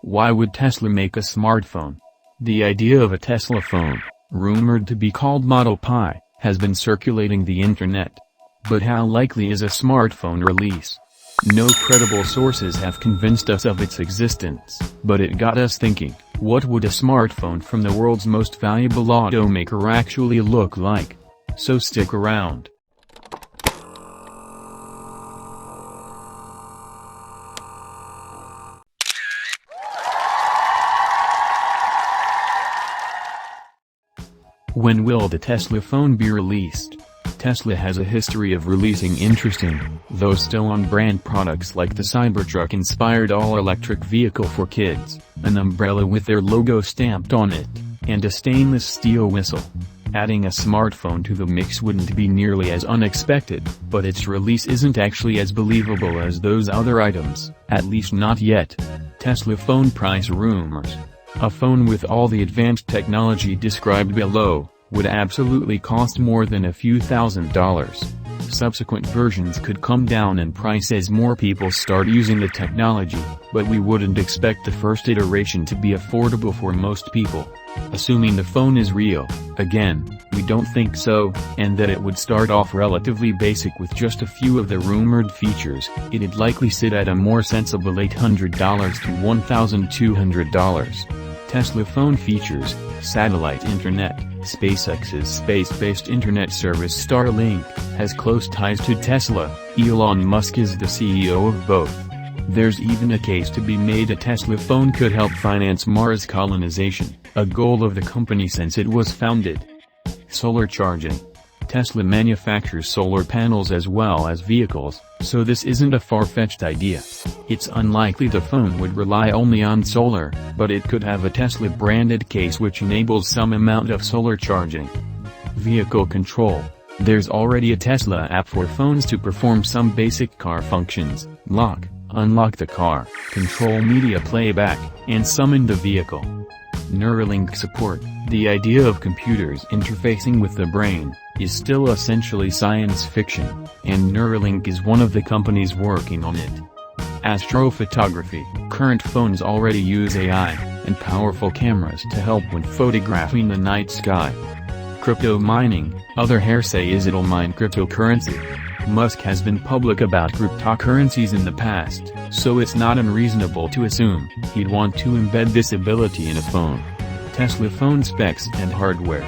Why would Tesla make a smartphone? The idea of a Tesla phone, rumored to be called Model Pi, has been circulating the internet. But how likely is a smartphone release? No credible sources have convinced us of its existence, but it got us thinking, what would a smartphone from the world's most valuable automaker actually look like? So stick around. When will the Tesla phone be released? Tesla has a history of releasing interesting, though still on-brand products like the Cybertruck-inspired all-electric vehicle for kids, an umbrella with their logo stamped on it, and a stainless steel whistle. Adding a smartphone to the mix wouldn't be nearly as unexpected, but its release isn't actually as believable as those other items, at least not yet. Tesla phone price rumors. A phone with all the advanced technology described below would absolutely cost more than a few $1,000s. Subsequent versions could come down in price as more people start using the technology, but we wouldn't expect the first iteration to be affordable for most people. Assuming the phone is real, again, we don't think so, and that it would start off relatively basic with just a few of the rumored features, it'd likely sit at a more sensible $800 to $1,200. Tesla phone features, satellite internet. SpaceX's space-based internet service Starlink has close ties to Tesla. Elon Musk is the CEO of both. There's even a case to be made a Tesla phone could help finance Mars colonization, a goal of the company since it was founded. Solar charging. Tesla manufactures solar panels as well as vehicles, so this isn't a far-fetched idea. It's unlikely the phone would rely only on solar, but it could have a Tesla-branded case which enables some amount of solar charging. Vehicle control. There's already a Tesla app for phones to perform some basic car functions, lock, unlock the car, control media playback, and summon the vehicle. Neuralink support. The idea of computers interfacing with the brain is still essentially science fiction, and Neuralink is one of the companies working on it. Astrophotography. Current phones already use AI and powerful cameras to help when photographing the night sky. Crypto mining. Other hearsay is it'll mine cryptocurrency. Musk has been public about cryptocurrencies in the past, so it's not unreasonable to assume he'd want to embed this ability in a phone. Tesla phone specs and hardware.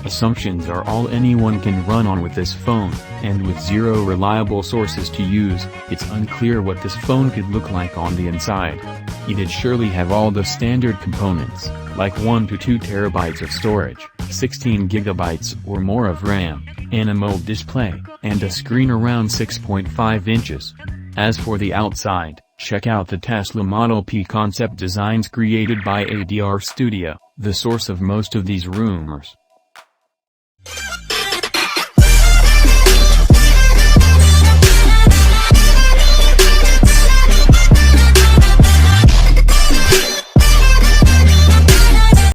Assumptions are all anyone can run on with this phone, and with zero reliable sources to use, it's unclear what this phone could look like on the inside. It'd surely have all the standard components, like 1 to 2 terabytes of storage, 16 gigabytes or more of RAM, an AMOLED display, and a screen around 6.5 inches. As for the outside, check out the Tesla Model P concept designs created by ADR Studio, the source of most of these rumors.